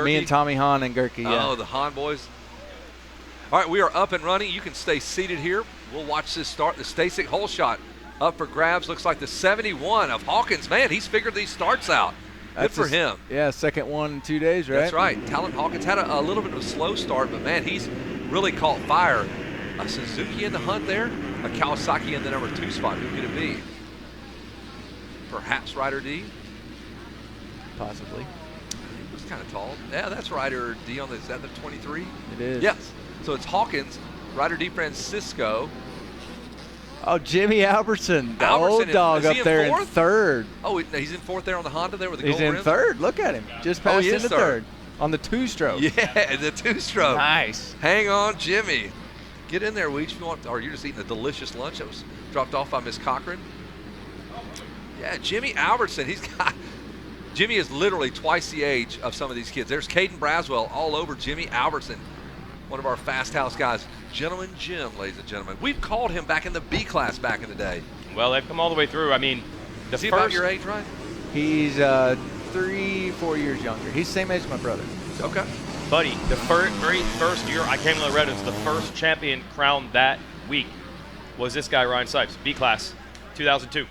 Me and Tommy Hahn and Gerke, yeah. Oh, the Hahn boys. All right, we are up and running. You can stay seated here. We'll watch this start. The Stasek hole shot up for grabs. Looks like the 71 of Hawkins. Man, he's figured these starts out. Good for him. Yeah, second one in 2 days, right? That's right. Talon Hawkins had a little bit of a slow start, but, man, he's really caught fire. A Suzuki in the hunt there, a Kawasaki in the number 2 spot. Who could it be? Perhaps Ryder D? Possibly. He was kind of tall. Yeah, that's Ryder D on the, is that the 23? It is. Yes. So it's Hawkins, Ryder DeFrancesco. Oh, Jimmy Albertson, the old dog up there in third. Oh, he's in fourth there on the Honda there with the gold rims? He's in third. Look at him. Just passed into third on the 2-stroke. Yeah, the 2-stroke. Nice. Hang on, Jimmy. Get in there, Weech, if you want. Or you're just eating a delicious lunch that was dropped off by Miss Cochran. Yeah, Jimmy Albertson. Jimmy is literally twice the age of some of these kids. There's Caden Braswell all over Jimmy Albertson, one of our Fast House guys. Gentleman Jim, ladies and gentlemen. We've called him back in the B class back in the day. Well, they've come all the way through. I mean, is he about your age, Ryan? He's 3-4 years younger. He's the same age as my brother. So. Okay. Buddy, the very first year I came to Loretta, the first champion crowned that week was this guy, Ryan Sipes, B class, 2002.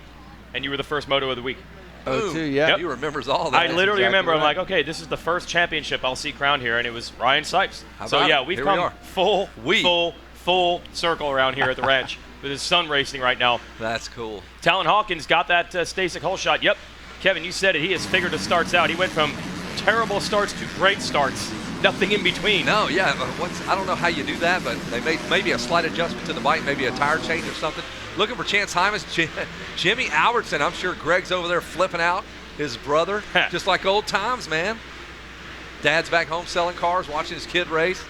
And you were the first moto of the week. Oh, too, yeah. Yep. He remembers all that. I literally remember. Right. I'm like, okay, this is the first championship I'll see crowned here, and it was Ryan Sipes. So yeah, we've come full circle around here at the ranch with his son racing right now. That's cool. Talon Hawkins got that Stasek hole shot. Yep, Kevin, you said it. He has figured the starts out. He went from terrible starts to great starts. Nothing in between. No, yeah. I don't know how you do that, but they made maybe a slight adjustment to the bike, maybe a tire change or something. Looking for Chance Hymas, Jimmy Albertson. I'm sure Greg's over there flipping out his brother, just like old times, man. Dad's back home selling cars, watching his kid race.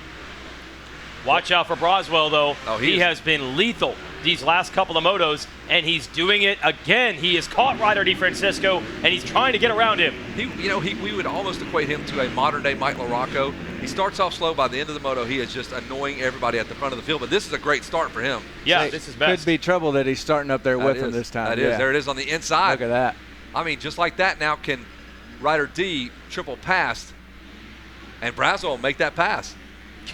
Watch out for Braswell, though. Oh, he has been lethal these last couple of motos, and he's doing it again. He has caught Ryder DeFrancesco, and he's trying to get around him. We would almost equate him to a modern-day Mike LaRocco. He starts off slow. By the end of the moto, he is just annoying everybody at the front of the field. But this is a great start for him. Yeah, this is best. Could be trouble that he's starting up there with him this time. That is. There it is on the inside. Look at that. I mean, just like that now can Ryder D triple pass, and Braswell make that pass.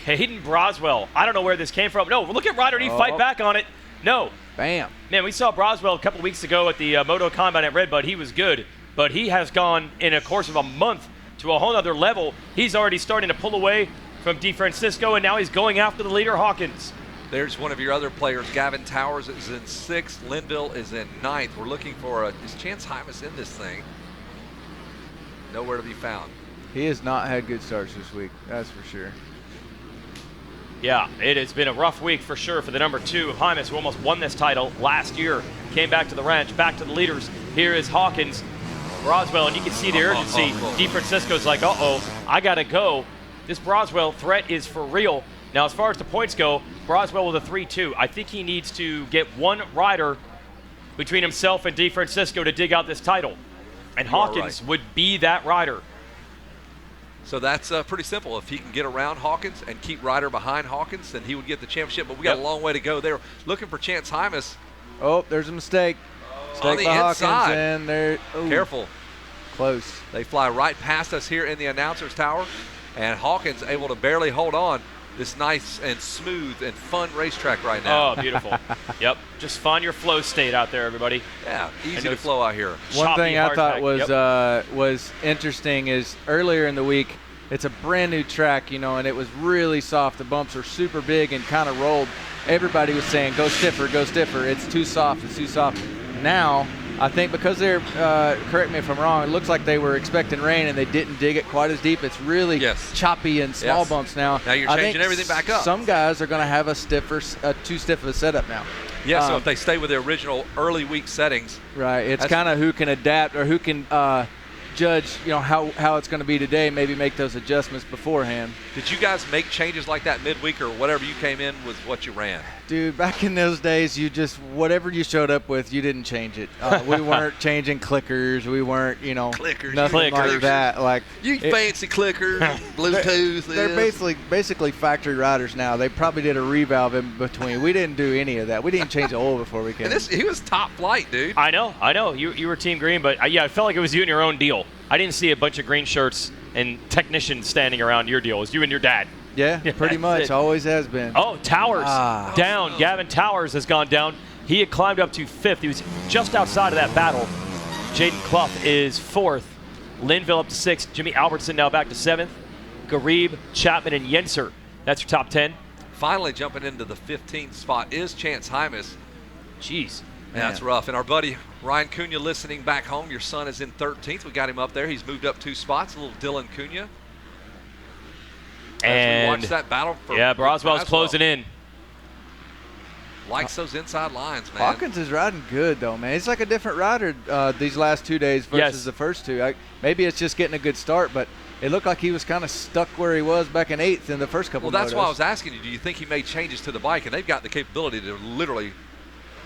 Caden Braswell. I don't know where this came from. No, look at Ryder D fight back on it. No. Bam. Man, we saw Braswell a couple weeks ago at the Moto Combine at Redbud. He was good, but he has gone in a course of a month to a whole other level. He's already starting to pull away from DeFrancesco, and now he's going after the leader, Hawkins. There's one of your other players. Gavin Towers is in 6th. Linville is in 9th. We're looking for is Chance Hymas in this thing. Nowhere to be found. He has not had good starts this week, that's for sure. Yeah, it has been a rough week for sure for the number 2 of Hymas, who almost won this title last year. Came back to the ranch, back to the leaders. Here is Hawkins, Braswell, and you can see the urgency. DeFrancesco's like, uh-oh, I got to go. This Braswell threat is for real. Now, as far as the points go, Braswell with a 3-2. I think he needs to get one rider between himself and DeFrancesco to dig out this title. And Hawkins would be that rider. So that's pretty simple. If he can get around Hawkins and keep Ryder behind Hawkins, then he would get the championship. But we got a long way to go there. Looking for Chance Hymas. Oh, there's a mistake. On the inside. And there. Careful. Close. They fly right past us here in the announcer's tower. And Hawkins able to barely hold on. This nice and smooth and fun racetrack right now. Oh, beautiful. Yep. Just find your flow state out there, everybody. Yeah, easy to flow out here. One thing I thought was interesting is earlier in the week, it's a brand new track, and it was really soft. The bumps are super big and kind of rolled. Everybody was saying, go stiffer, go stiffer. It's too soft, it's too soft. Now, I think because they're, correct me if I'm wrong, it looks like they were expecting rain and they didn't dig it quite as deep. It's really choppy and small bumps now. Now you're changing everything back up. Some guys are going to have too stiff of a setup now. Yeah, so if they stay with the original early week settings. Right, it's kind of who can adapt or who can judge, how it's going to be today, maybe make those adjustments beforehand. Did you guys make changes like that midweek or whatever you came in with what you ran? Dude, back in those days, whatever you showed up with, you didn't change it. We weren't changing clickers. We weren't, clickers, nothing like that. Like fancy clickers, Bluetooth. They're basically factory riders now. They probably did a revalve in between. We didn't do any of that. We didn't change the oil before we came. And he was top flight, dude. I know. You were Team Green, but I felt like it was you and your own deal. I didn't see a bunch of green shirts and technicians standing around your deal. It was you and your dad. Yeah, pretty much. It. Always has been. Oh, Towers down. Gavin Towers has gone down. He had climbed up to 5th. He was just outside of that battle. Jaden Clough is 4th. Linville up to 6th. Jimmy Albertson now back to 7th. Garib, Chapman, and Yenser. That's your top 10. Finally jumping into the 15th spot is Chance Hymas. Jeez. Man, that's rough. And our buddy Ryan Cunha listening back home. Your son is in 13th. We got him up there. He's moved up 2 spots. A little Dylan Cunha. As we watch that battle for Braswell's closing in. Likes those inside lines, man. Hawkins is riding good, though, man. He's like a different rider these last 2 days versus the first 2. Maybe it's just getting a good start, but it looked like he was kind of stuck where he was back in 8th in the first couple of Well, that's motos. why I was asking you, do you think he made changes to the bike? And they've got the capability to literally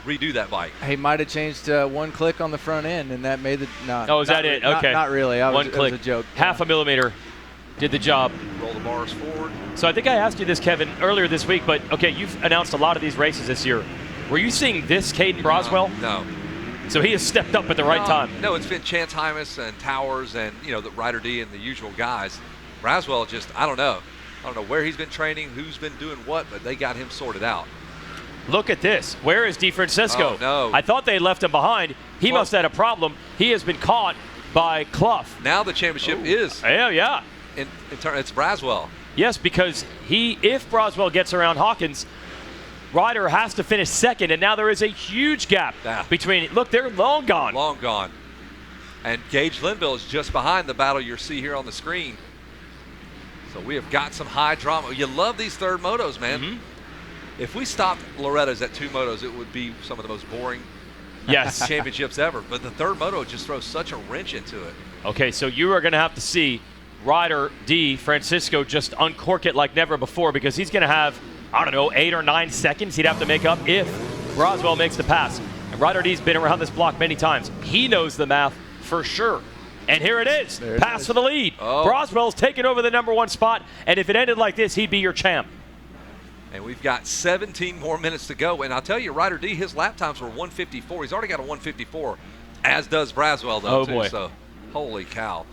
redo that bike. He might have changed 1 click on the front end, and that made the Oh, is that it? Okay. Not really. One click. It was a joke. Half a millimeter did the job. Roll the bars forward. So I think I asked you this, Kevin, earlier this week, but okay, you've announced a lot of these races this year. Were you seeing this Caden Braswell? No. So he has stepped up at the right time. No, it's been Chance Hymas and Towers and, the Ryder D and the usual guys. Braswell just, I don't know. I don't know where he's been training, who's been doing what, but they got him sorted out. Look at this. Where is DeFrancesco? Oh, no. I thought they left him behind. He must have had a problem. He has been caught by Clough. Now the championship is. Yeah. In turn, it's Braswell. Yes, because if Braswell gets around Hawkins, Ryder has to finish 2nd, and now there is a huge gap between. Look, they're long gone. Long gone. And Gage Linville is just behind the battle you see here on the screen. So we have got some high drama. You love these third motos, man. Mm-hmm. If we stopped Loretta's at 2 motos, it would be some of the most boring championships ever. But the third moto just throws such a wrench into it. Okay, so you are going to have to see Ryder DeFrancesco just uncork it like never before, because he's going to have, 8 or 9 seconds he'd have to make up if Braswell makes the pass. And Ryder D's been around this block many times. He knows the math for sure. And here it is. Pass for the lead. Oh. Braswell's taken over the number 1 spot, and if it ended like this, he'd be your champ. And we've got 17 more minutes to go. And I'll tell you, Ryder D, his lap times were 1:54. He's already got a 1:54, as does Braswell, though, Oh, boy. So, holy cow.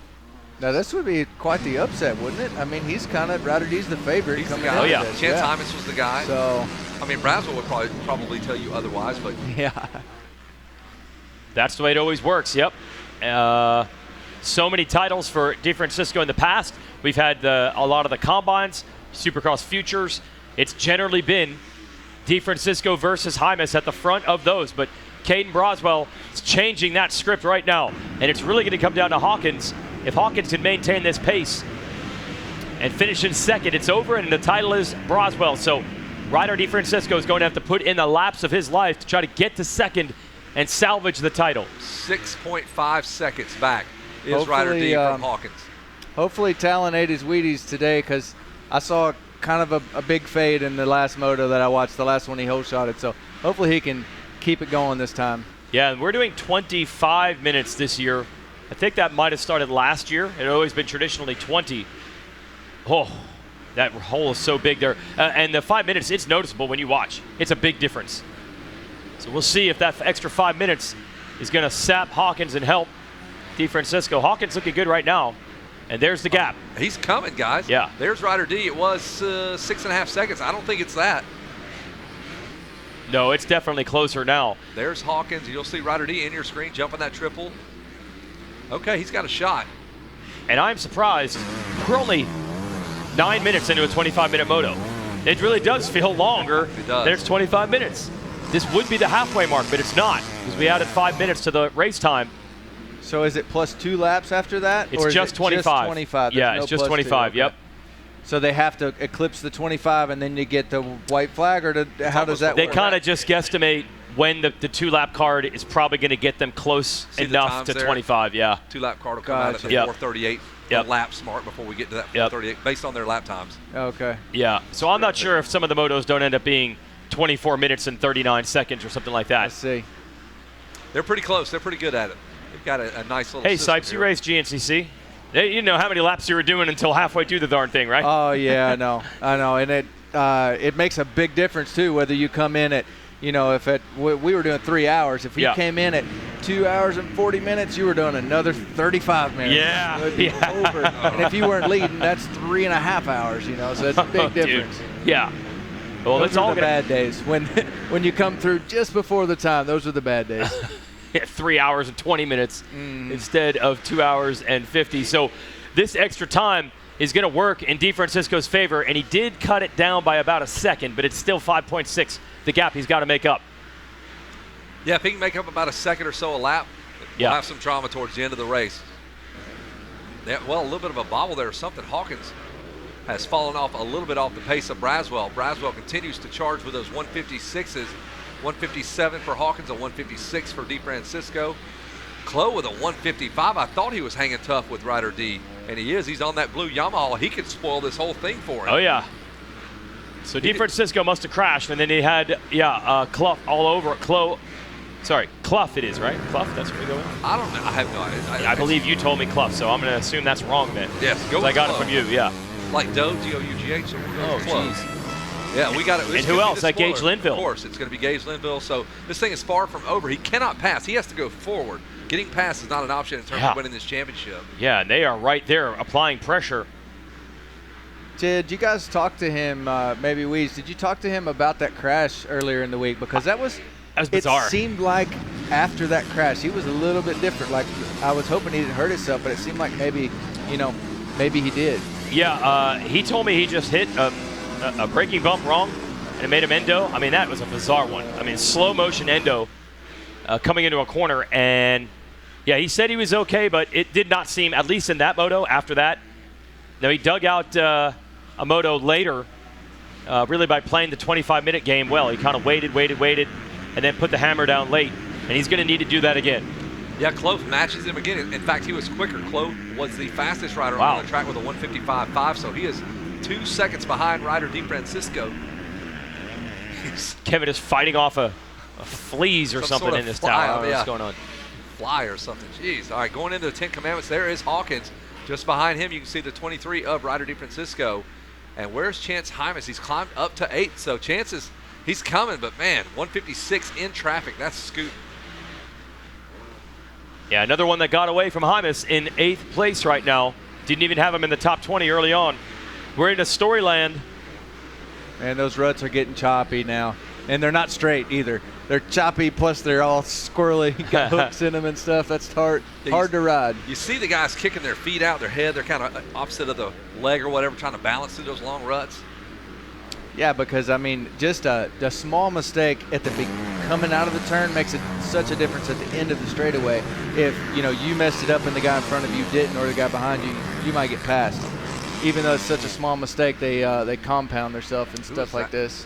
Now, this would be quite the upset, wouldn't it? I mean, he's kind of, Ryder D's the favorite. He's the coming guy. into Oh, yeah. this. Chance Hymas was the guy. So, I mean, Braswell would probably tell you otherwise, but yeah. That's the way it always works, yep. So many titles for DeFrancesco in the past. We've had a lot of the combines, Supercross Futures. It's generally been DeFrancesco versus Hymas at the front of those, but Caden Braswell is changing that script right now, and it's really going to come down to Hawkins. If Hawkins can maintain this pace and finish in 2nd, it's over, and the title is Braswell. So Ryder DeFrancesco is going to have to put in the laps of his life to try to get to 2nd and salvage the title. 6.5 seconds back is Ryder D from Hawkins. Hopefully Talon ate his Wheaties today, because I saw kind of a big fade in the last moto that I watched, the last one he hole shotted. So hopefully he can keep it going this time. Yeah, and we're doing 25 minutes this year. I think that might have started last year. It had always been traditionally 20. Oh, that hole is so big there. And the 5 minutes, it's noticeable when you watch. It's a big difference. So we'll see if that extra 5 minutes is going to sap Hawkins and help DeFrancesco. Hawkins looking good right now. And there's the gap. He's coming, guys. Yeah. There's Ryder D. It was 6.5 seconds. I don't think it's that. No, it's definitely closer now. There's Hawkins. You'll see Ryder D in your screen jumping that triple. Okay, he's got a shot. And I'm surprised. We're only 9 minutes into a 25-minute moto. It really does feel longer. It does. There's 25 minutes. This would be the halfway mark, but it's not, because we added 5 minutes to the race time. So is it plus 2 laps after that? It's or is just it 25. Just 25? Yeah, There's it's no just plus 25, 2. yep. Okay. So they have to eclipse the 25, and then you get the white flag, or how does that They work? kind of just guesstimate when the 2-lap card is probably going to get them close enough to 25, yeah. 2-lap card will come out at the Yep. 4:38 Yep. lap smart before we get to that Yep. 4:38 based on their lap times. Okay. Yeah, so I'm not sure if some of the motos don't end up being 24 minutes and 39 seconds or something like I that. see. They're pretty close. They're pretty good at it. They've got a nice little Hey, system Sipes, you here. raced GNCC. You didn't know how many laps you were doing until halfway through the darn thing, right? Oh, yeah, I know. And it makes a big difference, too, whether you come in at, if we were doing 3 hours. If you Yeah. came in at 2 hours and 40 minutes, you were doing another 35 minutes. Yeah. So it'd be over. And if you weren't leading, that's 3.5 hours, you know, so it's a big difference. Dude. Yeah. Well, Those that's are all the bad days. When you come through just before the time, those are the bad days. 3 hours and 20 minutes instead of 2 hours and 50. So this extra time is going to work in DeFrancesco's favor, and he did cut it down by about a second, but it's still 5.6, the gap he's got to make up. Yeah, if he can make up about a second or so a lap, we'll have some drama towards the end of the race. Yeah, well, a little bit of a bobble there or something. Hawkins has fallen off a little bit off the pace of Braswell. Braswell continues to charge with those 156s. 157 for Hawkins, a 156 for DeFrancesco. Chloe with a 155. I thought he was hanging tough with Ryder D, and he is. He's on that blue Yamaha. He could spoil this whole thing for him. Oh, yeah. So DeFrancesco must have crashed, and then he had, Clough all over it. Clough it is, right? Clough, that's what we go with? I don't know. I have no idea. I believe you told me Clough, so I'm going to assume that's wrong then. Yes, go with I got Clough. it from you, yeah. Like Doe, D-O-U-G-H, so we're going Oh, with Clough. jeez. Yeah, we got it. And who else? That Gage Linville. Of course, it's going to be Gage Linville. So this thing is far from over. He cannot pass. He has to go forward. Getting past is not an option in terms of winning this championship. Yeah, and they are right there applying pressure. Did you guys talk to him, maybe Weeze, did you talk to him about that crash earlier in the week? Because that was bizarre. It seemed like after that crash, he was a little bit different. Like, I was hoping he didn't hurt himself, but it seemed like maybe he did. Yeah, he told me he just hit a braking bump wrong, and it made him endo. I mean, that was a bizarre one. I mean, slow motion endo coming into a corner, and yeah, he said he was okay, but it did not seem, at least in that moto, after that. Now, he dug out a moto later, really by playing the 25-minute game well. He kind of waited, and then put the hammer down late, and he's going to need to do that again. Yeah, Chloe matches him again. In fact, he was quicker. Chloe was the fastest rider on the track with a 155.5, so he is 2 seconds behind rider DeFrancesco. Kevin is fighting off a fleas or something in this tower. What's going on? Fly or something. Jeez. All right, going into the 10 Commandments, there is Hawkins. Just behind him, you can see the 23 of rider DeFrancesco. And where's Chance Hymas? He's climbed up to 8, so Chance he's coming, but man, 156 in traffic. That's a scoot. Yeah, another one that got away from Hymas in 8th place right now. Didn't even have him in the top 20 early on. We're into Storyland. And those ruts are getting choppy now. And they're not straight either. They're choppy, plus they're all squirrely. Got hooks in them and stuff. That's hard to ride. You see the guys kicking their feet out, their head. They're kind of opposite of the leg or whatever, trying to balance through those long ruts. Yeah, because, I mean, just a small mistake at the coming out of the turn makes such a difference at the end of the straightaway. If, you messed it up and the guy in front of you didn't, or the guy behind you, you might get past. Even though it's such a small mistake, they compound themselves and stuff like this.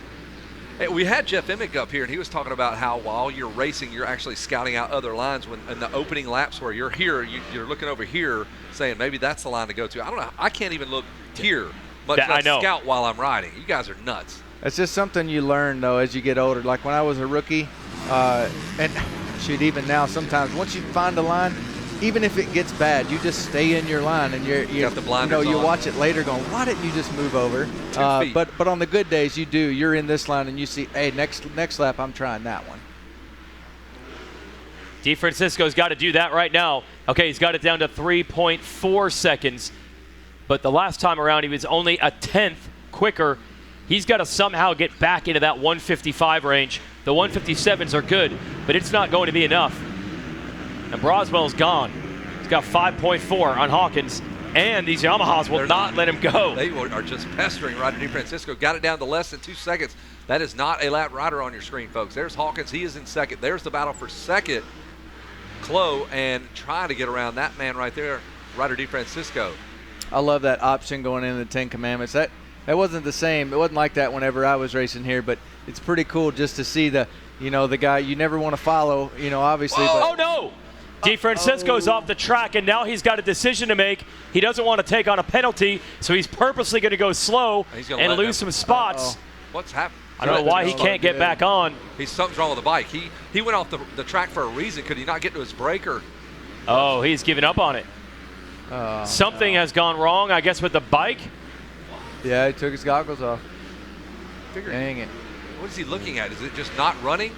Hey, we had Jeff Emick up here, and he was talking about how while you're racing, you're actually scouting out other lines. When in the opening laps where you're here, you're looking over here, saying maybe that's the line to go to. I don't know. I can't even look here, much less scout while I'm riding. You guys are nuts. It's just something you learn, though, as you get older. Like when I was a rookie, and shoot, even now sometimes, once you find a line, even if it gets bad, you just stay in your line, and you got the blinders you on. watch it later going, why didn't you just move over? But on the good days, you're in this line, and you see, hey, next lap, I'm trying that one. DeFrancesco's got to do that right now. Okay, he's got it down to 3.4 seconds, but the last time around, he was only a 10th quicker. He's got to somehow get back into that 155 range. The 157s are good, but it's not going to be enough. And Braswell's gone. He's got 5.4 on Hawkins, and these Yamahas will not let him go. They are just pestering Ryder DeFrancesco. Got it down to less than 2 seconds. That is not a lap rider on your screen, folks. There's Hawkins. He is in second. There's the battle for second. Chloe, and trying to get around that man right there, Ryder DeFrancesco. I love that option going into the 10 Commandments. That wasn't the same. It wasn't like that whenever I was racing here, but it's pretty cool just to see the guy you never want to follow, obviously. Whoa. But oh, no. DeFrancesco's off the track, and now he's got a decision to make. He doesn't want to take on a penalty, so he's purposely going to go slow and lose some spots. What's happened? I don't know why he can't get back on. Something's wrong with the bike. He went off the track for a reason. Could he not get to his breaker? Oh, he's given up on it. Something has gone wrong, I guess, with the bike. Yeah, he took his goggles off. Dang it. What is he looking at? Is it just not running?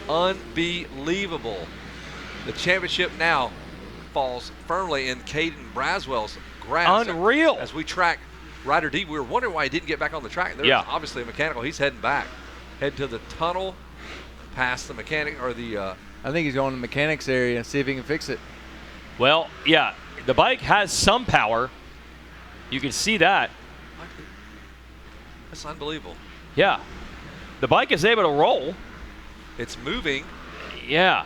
Unbelievable. The championship now falls firmly in Caden Braswell's grasp. Unreal. As we track Ryder D, we were wondering why he didn't get back on the track. There's obviously a mechanical. He's heading back. Head to the tunnel, past the mechanic, or the... I think he's going to the mechanics area and see if he can fix it. Well, yeah, the bike has some power. You can see that. That's unbelievable. Yeah. The bike is able to roll. It's moving. Yeah.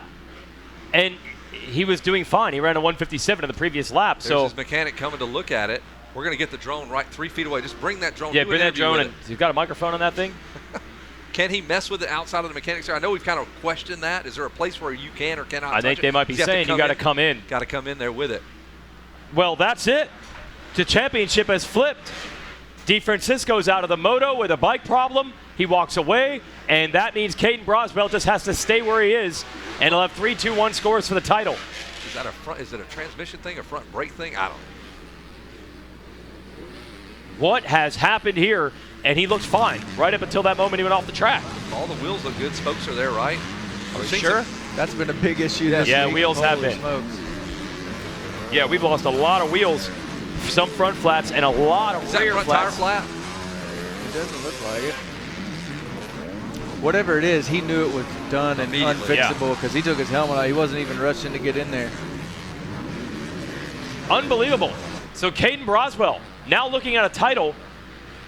And he was doing fine. He ran a 157 in the previous lap. There's so his mechanic coming to look at it. We're going to get the drone right 3 feet away. Just bring that drone. Yeah, bring that drone. And you've got a microphone on that thing? Can he mess with it outside of the mechanics area? I know we've kind of questioned that. Is there a place where you can or cannot I think they might be saying you got to come in. Got to come in there with it. Well, that's it. The championship has flipped. DeFrancesco's out of the Moto with a bike problem. He walks away, and that means Caden Braswell just has to stay where he is, and he'll have 3-2-1 scores for the title. Is that a front? Is it a transmission thing, a front brake thing? I don't know. What has happened here? And he looked fine right up until that moment he went off the track. All the wheels look good. Spokes are there, right? Are we sure? That's been a big issue this Yeah, week. wheels have Holy been. smokes. Yeah, we've lost a lot of wheels, some front flats, and a lot of Is that rear front flats. tire flat? It doesn't look like it. Whatever it is, he knew it was done and Immediately. unfixable because he took his helmet out. He wasn't even rushing to get in there. Unbelievable. So Caden Braswell now looking at a title.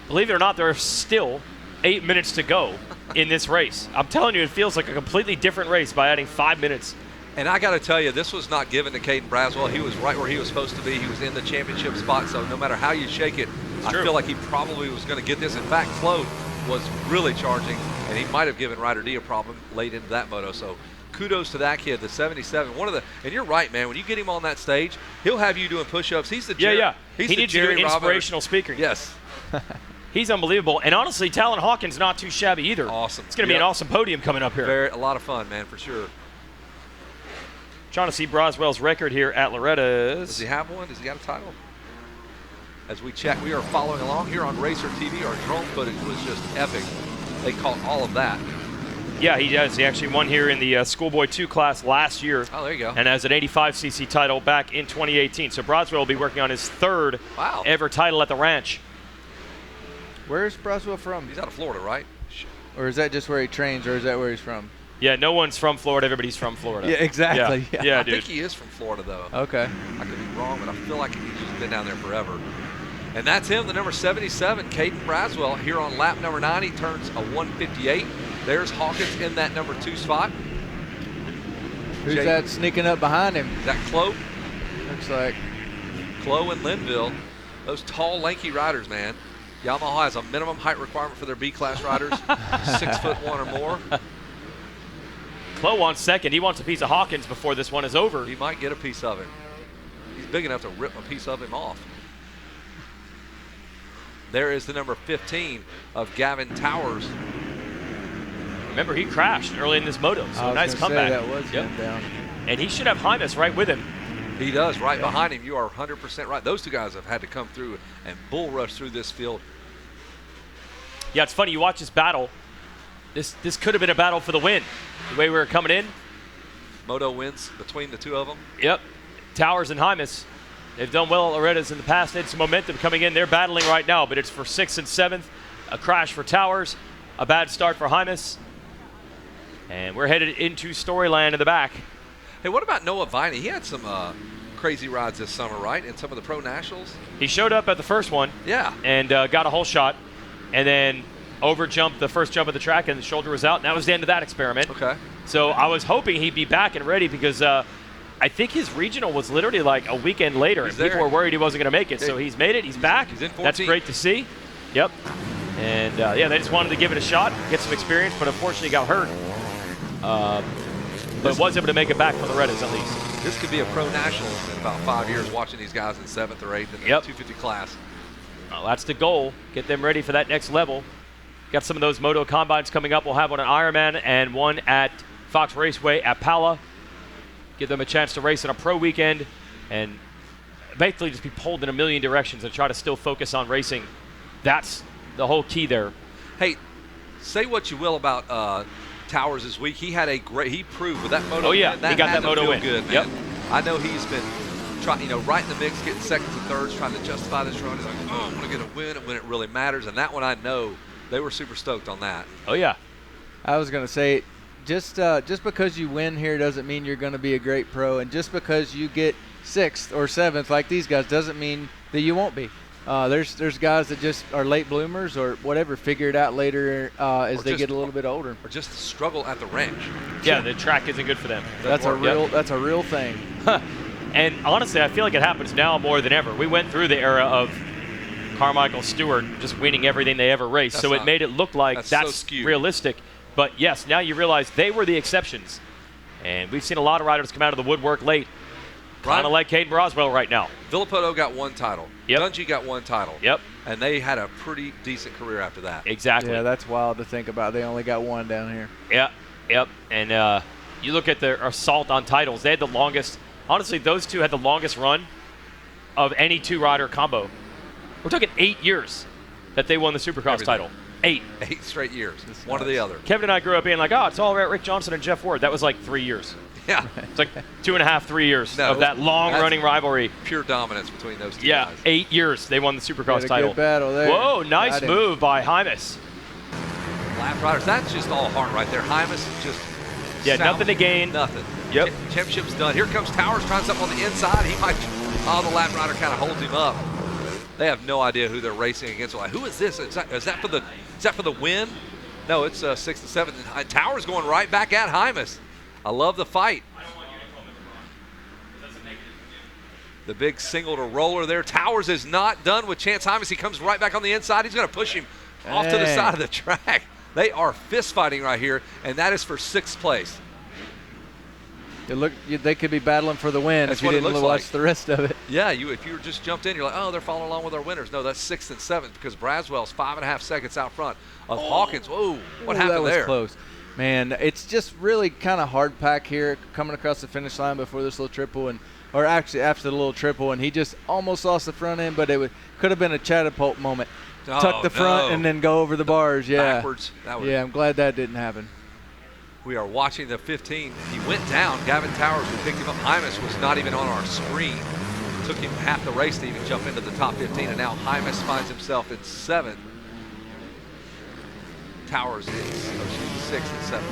Believe it or not, there are still 8 minutes to go in this race. I'm telling you, it feels like a completely different race by adding 5 minutes. And I got to tell you, this was not given to Caden Braswell. He was right where he was supposed to be. He was in the championship spot, so no matter how you shake it, I feel like he probably was going to get this. In fact, Flo was really charging, and he might have given Ryder D a problem late into that moto. So kudos to that kid, the 77. And you're right, man. When you get him on that stage, he'll have you doing push-ups. He's the He's he the needs to do Jerry inspirational speaking. Yes. He's unbelievable. And honestly, Talon Hawkins not too shabby either. Awesome. It's going to be an awesome podium coming up here. A lot of fun, man, for sure. Trying to see Braswell's record here at Loretta's. Does he have one? Does he got a title? As we check, we are following along here on Racer TV. Our drone footage was just epic. They caught all of that. Yeah, he does. He actually won here in the Schoolboy 2 class last year. Oh, there you go. And has an 85cc title back in 2018. So Braswell will be working on his third ever title at the ranch. Where's Braswell from? He's out of Florida, right? Or is that just where he trains, or is that where he's from? Yeah, no one's from Florida. Everybody's from Florida. Yeah, exactly. Yeah, I dude. think he is from Florida, though. Okay. I could be wrong, but I feel like he's just been down there forever. And that's him, the number 77, Caden Braswell, here on lap number 9. He turns a 158. There's Hawkins in that number 2 spot. Who's that sneaking up behind him? Is that Chloe? Looks like. Chloe and Linville. Those tall, lanky riders, man. Yamaha has a minimum height requirement for their B-class riders, 6'1" or more. Chloe wants second. He wants a piece of Hawkins before this one is over. He might get a piece of him. He's big enough to rip a piece of him off. There is the number 15 of Gavin Towers. Remember, he crashed early in this moto, so nice comeback. That was down. And he should have Hymas right with him. He does, right behind him. You are 100% right. Those two guys have had to come through and bull rush through this field. Yeah, it's funny. You watch this battle. This could have been a battle for the win. The way we were coming in. Moto wins between the two of them. Yep. Towers and Hymas. They've done well at Loretta's in the past. They had some momentum coming in. They're battling right now, but it's for 6th and 7th. A crash for Towers. A bad start for Hymas. And we're headed into Storyland in the back. Hey, what about Noah Viney? He had some crazy rides this summer, right? In some of the Pro Nationals. He showed up at the first one. Yeah. And got a whole shot. And then over-jumped the first jump of the track, and the shoulder was out. And that was the end of that experiment. Okay. So I was hoping he'd be back and ready because I think his regional was literally like a weekend later. And people were worried he wasn't going to make it. So he's made it. He's back. He's in 14. That's great to see. Yep. And, yeah, they just wanted to give it a shot, get some experience, but unfortunately got hurt. But was able to make it back for the Loretta's at least. This could be a Pro National in about 5 years, watching these guys in 7th or 8th in the 250 class. Well, that's the goal. Get them ready for that next level. Got some of those Moto Combines coming up. We'll have one at Ironman and one at Fox Raceway at Pala. Give them a chance to race on a pro weekend and basically just be pulled in a million directions and try to still focus on racing. That's the whole key there. Hey, say what you will about Towers is weak. He had he proved with that moto. Oh, yeah. Win, He got had that to moto feel win. good, man. Yep. I know he's been trying, right in the mix, getting seconds and thirds, trying to justify this run. He's like, oh, I'm going to get a win when it really matters. And that one, I know they were super stoked on that. Oh, yeah. I was going to say, just because you win here doesn't mean you're going to be a great pro. And just because you get 6th or 7th like these guys doesn't mean that you won't be. There's guys that just are late bloomers or whatever, figure it out later as they get a little bit older. Or just struggle at the range. Yeah, the track isn't good for them. That's a real thing. And honestly, I feel like it happens now more than ever. We went through the era of Carmichael Stewart just winning everything they ever raced, so it made it look like that's so realistic. But yes, now you realize they were the exceptions. And we've seen a lot of riders come out of the woodwork late, kind of like Caden Braswell right now. Villapoto got 1 title. Yep. Dungey got 1 title. Yep. And they had a pretty decent career after that. Exactly. Yeah, that's wild to think about. They only got 1 down here. Yep. And you look at their assault on titles. They had the longest. Honestly, those two had the longest run of any 2-rider combo. We're talking 8 years that they won the Supercross title. 8 straight years. One or the other. Kevin and I grew up being like, oh, it's all Rick Johnson and Jeff Ward. That was like 3 years. Yeah. It's like 2.5, 3 years of that long-running rivalry. Pure dominance between those two Yeah, guys. 8 years they won the Supercross Good title. battle there. Whoa, nice move by Hymas. Lap riders, that's just all heart right there. Hymas just nothing to gain. Nothing. Yep. Championship's done. Here comes Towers trying something on the inside. He might. Oh, the lap rider kind of holds him up. They have no idea who they're racing against. Like, who is this? Is that for the win? No, it's 6th and 7th. Towers going right back at Hymas. I love the fight. The big single to roller there. Towers is not done with Chance Hymas. He comes right back on the inside. He's going to push him off to the side of the track. They are fist fighting right here, and that is for 6th place. They could be battling for the win if you didn't watch the rest of it. Yeah, if you just jumped in, you're like, oh, they're following along with our winners. No, that's 6th and 7th because Braswell's 5.5 seconds out front of Hawkins. Whoa, what happened there? That was close. Man, it's just really kind of hard pack here coming across the finish line before this little triple, or actually after the little triple, and he just almost lost the front end, but could have been a catapult moment. Tuck the front and then go over the bars. Yeah. Backwards. I'm glad that didn't happen. We are watching the 15. He went down. Gavin Towers, who picked him up. Hymas was not even on our screen. It took him half the race to even jump into the top 15, and now Hymas finds himself in 7th. Towers is 6th and 7th.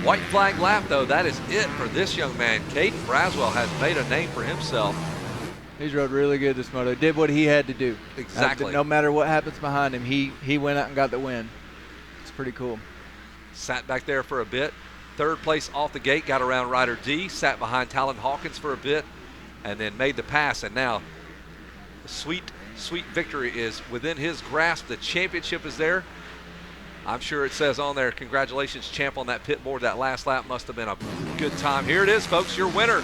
White flag lap, though. That is it for this young man. Caden Braswell has made a name for himself. He's rode really good this moto. Did what he had to do. Exactly. No matter what happens behind him, he went out and got the win. It's pretty cool. Sat back there for a bit. 3rd place off the gate, got around Rider D, sat behind Talon Hawkins for a bit, and then made the pass. And now the sweet victory is within his grasp. The championship is there. I'm sure it says on there, congratulations, champ, on that pit board. That last lap must have been a good time. Here it is, folks, your winner.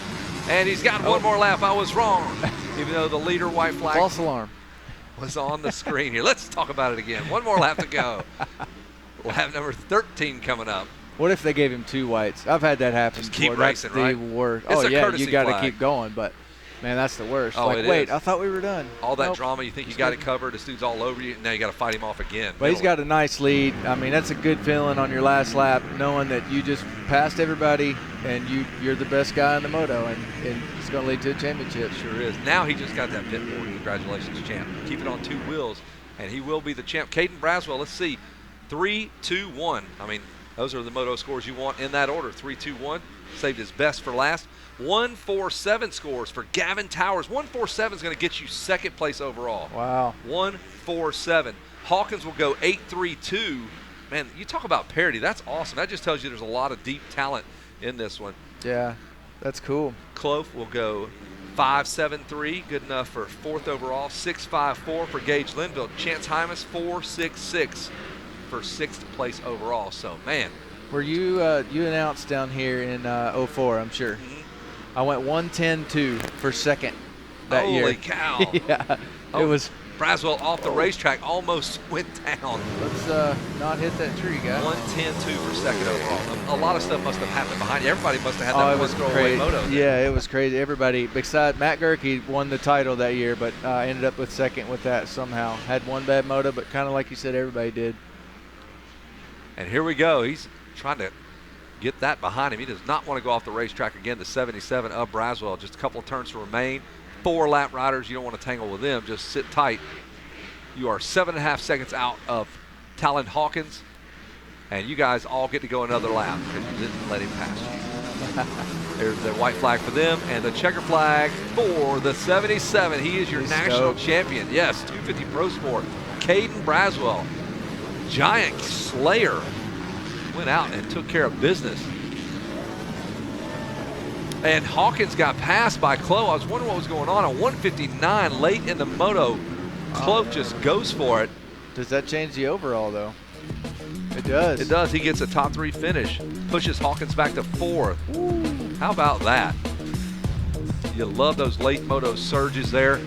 And he's got one more lap. I was wrong, even though the leader white flag false alarm was on the screen here. Let's talk about it again. One more lap to go. Lap number 13 coming up. What if they gave him 2 whites? I've had that happen Just before. keep racing, That's the worst. Oh, yeah, you got to keep going, but, man, that's the worst. Oh, wait, I thought we were done. All that drama, you think you got it covered, this dude's all over you, and now you got to fight him off again. But he's got a nice lead. I mean, that's a good feeling on your last lap, knowing that you just passed everybody and you're the best guy in the moto, and it's going to lead to a championship. Sure is. Now he just got that pit board. Congratulations, champ. Keep it on 2 wheels, and he will be the champ. Caden Braswell, let's see. 3, 2, 1. I mean, those are the moto scores you want in that order. 3, 2, 1. Saved his best for last. 147 scores for Gavin Towers. 147 is going to get you 2nd place overall. Wow. 147. Hawkins will go 8-3-2. Man, you talk about parity. That's awesome. That just tells you there's a lot of deep talent in this one. Yeah, that's cool. Clough will go 5-7-3, good enough for 4th overall. 6-5-4 for Gage Linville. Chance Hymas 4-6-6 for 6th place overall. So, man. Were you announced down here in 04, I'm sure. I went 110-2 for 2nd that year. Holy cow. Yeah, it was. Braswell off the racetrack almost went down. Let's not hit that tree, guys. 110-2 for 2nd overall. A lot of stuff must have happened behind you. Everybody must have had that it was throwaway moto. Yeah, it was crazy. Everybody, besides Matt Gerke, won the title that year, but ended up with 2nd with that somehow. Had one bad moto, but kind of like you said, everybody did. And here we go. He's trying to get that behind him. He does not want to go off the racetrack again. The 77 of Braswell. Just a couple of turns to remain. 4 lap riders. You don't want to tangle with them. Just sit tight. You are 7.5 seconds out of Talon Hawkins. And you guys all get to go another lap because you didn't let him pass you. There's the white flag for them and the checker flag for the 77. He is your national champion. Yes, 250 Pro Sport. Caden Braswell, giant slayer, went out and took care of business. And Hawkins got passed by Clo. I was wondering what was going on. A 159 late in the moto. Clo just goes for it. Does that change the overall, though? It does. It does. He gets a top 3 finish. Pushes Hawkins back to 4th. Ooh, how about that? You love those late moto surges there.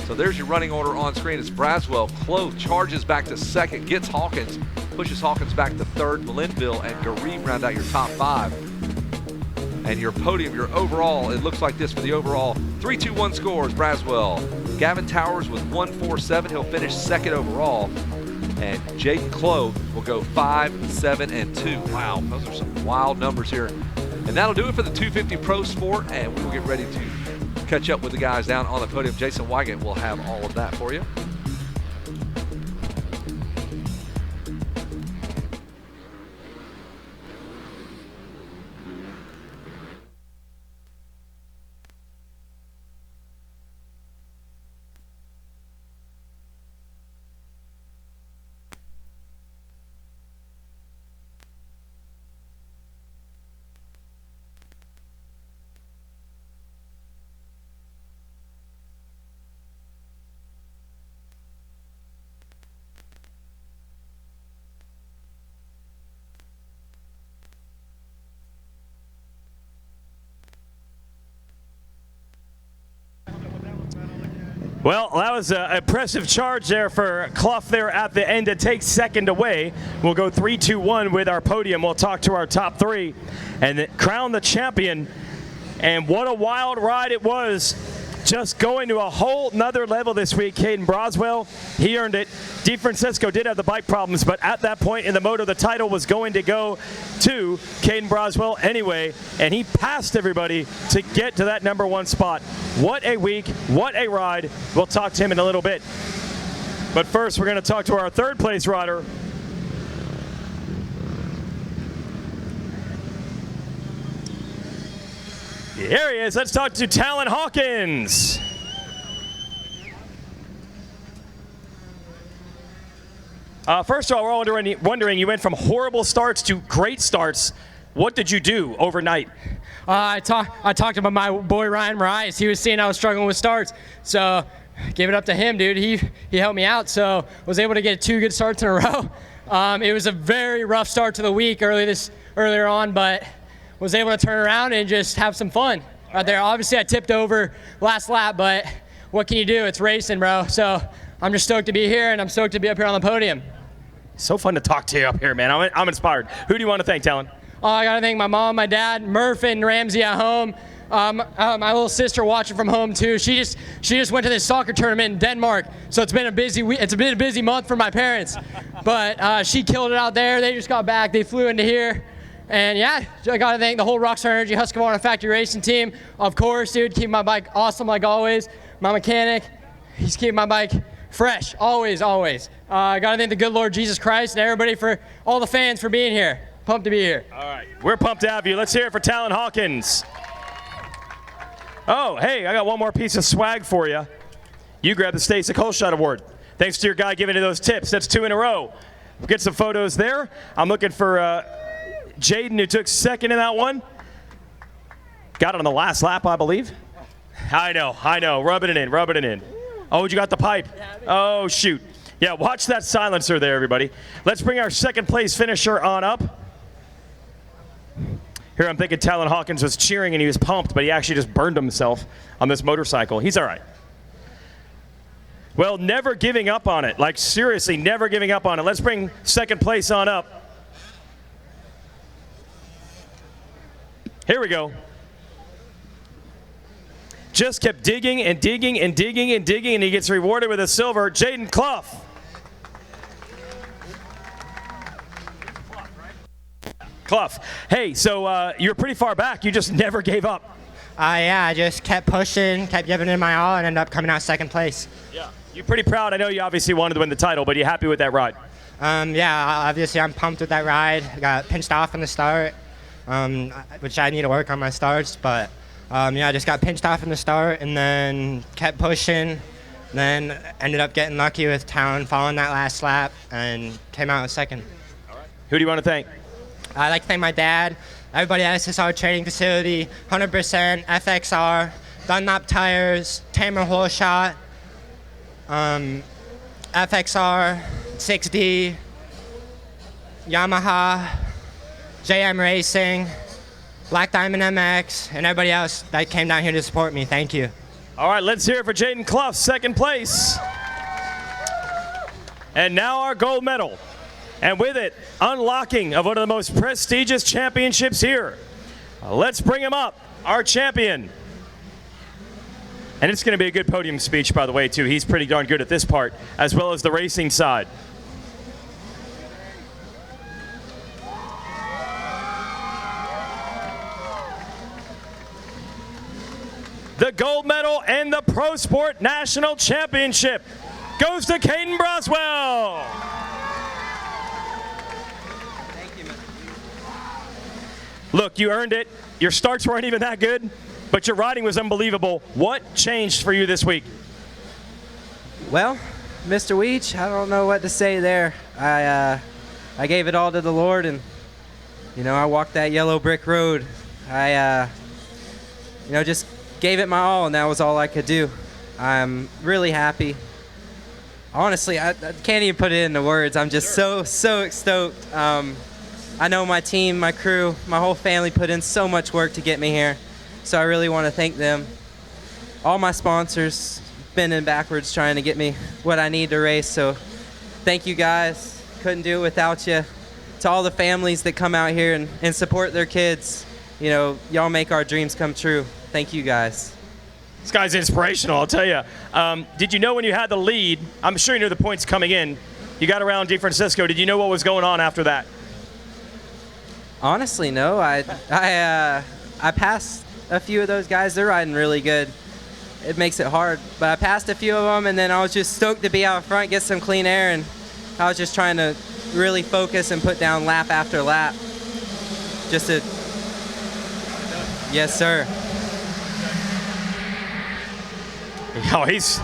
So there's your running order on screen. It's Braswell. Clo charges back to 2nd, gets Hawkins, pushes Hawkins back to 3rd. Linville and Gareem round out your top 5. And your podium, your overall, it looks like this for the overall. 3-2-1 scores, Braswell. Gavin Towers with 147. He'll finish 2nd overall. And Jaden Clo will go 5, 7, and 2. Wow, those are some wild numbers here. And that'll do it for the 250 Pro Sport, and we will get ready to catch up with the guys down on the podium. Jason Wygant will have all of that for you. Well, that was an impressive charge there for Clough there at the end to take 2nd away. We'll go 3-2-1 with our podium. We'll talk to our top 3 and crown the champion. And what a wild ride it was. Just going to a whole nother level this week. Caden Braswell, he earned it. DeFrancesco did have the bike problems, but at that point in the moto, the title was going to go to Caden Braswell anyway, and he passed everybody to get to that #1 spot. What a week, what a ride. We'll talk to him in a little bit. But first, we're going to talk to our 3rd place rider. Here he is. Let's talk to Talon Hawkins. First of all, we're wondering, you went from horrible starts to great starts. What did you do overnight? I talked about my boy Ryan Marias. He was seeing I was struggling with starts, so give it up to him, dude. He helped me out, so was able to get 2 good starts in a row. It was a very rough start to the week earlier on, but was able to turn around and just have some fun out there. Obviously, I tipped over last lap, but what can you do? It's racing, bro. So I'm just stoked to be here, and I'm stoked to be up here on the podium. So fun to talk to you up here, man. I'm inspired. Who do you want to thank, Talon? I got to thank my mom, my dad, Murph and Ramsey at home. My little sister watching from home too. She just went to this soccer tournament in Denmark, so it's been a busy week. It's been a busy month for my parents, but she killed it out there. They just got back. They flew into here. And yeah, I got to thank the whole Rockstar Energy Husqvarna Factory Racing team. Of course, dude, keep my bike awesome like always. My mechanic, he's keeping my bike fresh, always, always. I got to thank the good Lord Jesus Christ and everybody, for all the fans, for being here. Pumped to be here. All right, we're pumped to have you. Let's hear it for Talon Hawkins. Oh, hey, I got one more piece of swag for you. You grabbed the Stacey Colshot Award. Thanks to your guy giving you those tips. That's 2 in a row. We'll get some photos there. I'm looking for Jaden, who took 2nd in that one. Got it on the last lap, I believe. I know. Rubbing it in. Oh, you got the pipe. Oh, shoot. Yeah, watch that silencer there, everybody. Let's bring our 2nd place finisher on up. Here I'm thinking Talon Hawkins was cheering and he was pumped, but he actually just burned himself on this motorcycle. He's all right. Well, never giving up on it. Like, seriously, never giving up on it. Let's bring 2nd place on up. Here we go. Just kept digging and digging and digging and digging, and he gets rewarded with a silver. Jaden Clough. Clough. Hey, so you're pretty far back. You just never gave up. Yeah, I just kept pushing, kept giving it my all, and ended up coming out second place. Yeah. You're pretty proud. I know you obviously wanted to win the title, but you happy with that ride? Yeah, obviously I'm pumped with that ride. I got pinched off in the start, which I need to work on my starts, but I just got pinched off in the start and then kept pushing, then ended up getting lucky with Town following that last lap and came out second. Who do you want to thank? I'd like to thank my dad, everybody at SSR Training Facility, 100%, FXR, Dunlop Tires, Tamer Whole Shot, FXR, 6D, Yamaha, JM Racing, Black Diamond MX, and everybody else that came down here to support me. Thank you. All right, let's hear it for Jaden Clough, second place. And now our gold medal. And with it, unlocking of one of the most prestigious championships here. Let's bring him up, our champion. And it's going to be a good podium speech, by the way, too. He's pretty darn good at this part, as well as the racing side. The gold medal and the Pro Sport National Championship goes to Caden Braswell. Thank you, Mr. Look, you earned it. Your starts weren't even that good, but your riding was unbelievable. What changed for you this week? Well, Mr. Weech, I don't know what to say there. I gave it all to the Lord, and I walked that yellow brick road. I just gave it my all, and that was all I could do. I'm really happy. Honestly, I can't even put it into words. I'm just so stoked. I know my team, my crew, my whole family put in so much work to get me here, so I really want to thank them. All my sponsors, bending backwards trying to get me what I need to race, so thank you guys. Couldn't do it without you. To all the families that come out here and support their kids, y'all make our dreams come true. Thank you guys. This guy's inspirational, I'll tell you. Did you know when you had the lead, I'm sure you knew the points coming in, you got around DeFrancesco, did you know what was going on after that? Honestly, no. I passed a few of those guys. They're riding really good. It makes it hard, but I passed a few of them, and then I was just stoked to be out front, get some clean air, and I was just trying to really focus and put down lap after lap. Just to, yes, sir. Oh, he's